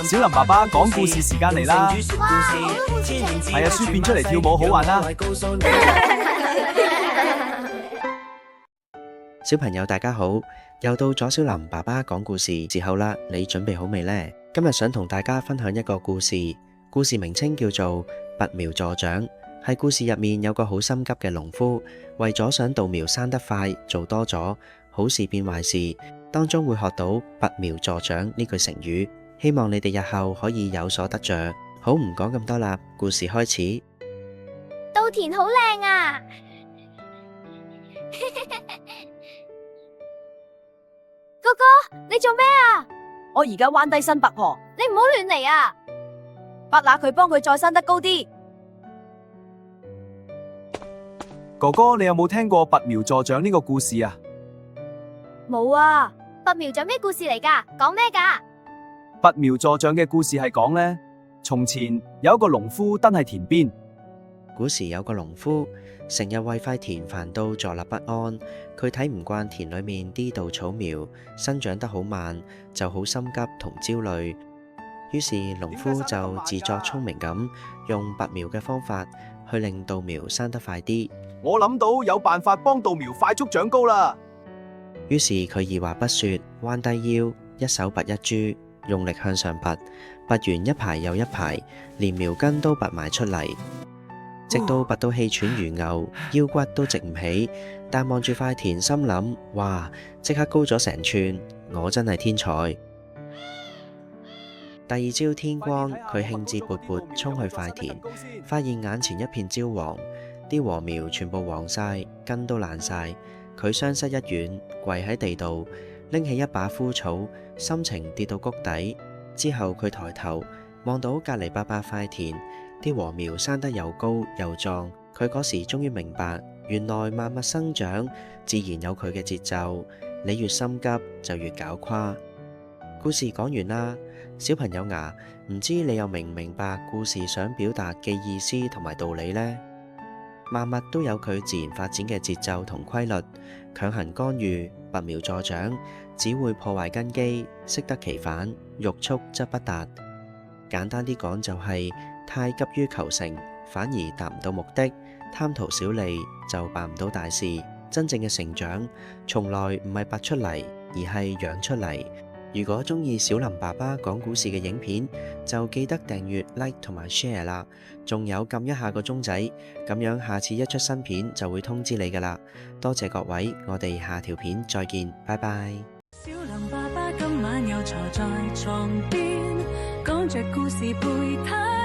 小林爸爸講故事時間嚟啦！係啊，書變出嚟跳舞好玩啦！小朋友大家好，又到咗小林爸爸講故事時候啦，你準備好未呢？今日想同大家分享一個故事，故事名稱叫做拔苗助長。係故事入面有個好心急嘅農夫，為咗想稻苗生得快，做多咗，好事變壞事，當中會學到拔苗助長呢句成語，希望你哋日後可以有所得着。好，唔講咁多啦，故事開始。稻田好靚啊！哥哥，你做咩啊？我而家彎低身拔河，你唔好亂嚟啊！拔下佢，幫佢再生得高啲。哥哥，你有冇聽過拔苗助長呢個故事啊？冇啊！拔苗長咩故事嚟㗎？講咩㗎？拔苗助長嘅故事係講呢：從前有一個農夫蹲喺田邊。古時有個農夫，成日為塊田煩到坐立不安。佢睇唔慣田裏面啲稻草苗生長得好慢，就好心急同焦慮。於是農夫就自作聰明咁，用拔苗嘅方法去令稻苗生得快啲。我諗到有辦法幫稻苗快速長高啦。於是佢二話不說，彎低腰，一手拔一株，用力向上拔，拔完一排又一排，連苗根都拔埋出嚟，直到拔到氣喘如牛，腰骨都直唔起。但望住塊田，心諗：哇，即刻高咗成寸，我真係天才。第二朝天光，佢興致勃勃衝去塊田，發現眼前一片焦黃，啲禾苗全部黃晒，根都爛晒。佢雙膝一軟，跪喺地度，拎起一把枯草，心情跌到谷底。之後佢抬頭望到隔離伯伯塊田，啲禾苗生得又高又壯。佢嗰時終於明白，原來萬物生長自然有佢嘅節奏，你越心急就越搞垮。故事講完啦，小朋友呀，唔知你又明唔明白故事想表達嘅意思同埋道理呢？萬物都有佢自然發展嘅節奏同規律，強行干預、拔苗助長，只會破壞根基，適得其反，欲速則不達。簡單啲講就係太急於求成，反而達唔到目的；貪圖小利就辦唔到大事。真正嘅成長，從來唔係拔出嚟，而係養出嚟。如果鍾意小林爸爸講故事嘅影片，就記得訂閱、like 同埋 share 啦。仲有撳一下個鐘仔，咁樣下次一出新片就會通知你㗎喇。多謝各位，我哋下條片再見，拜拜。小林爸爸今晚又坐在床邊，講着故事陪他。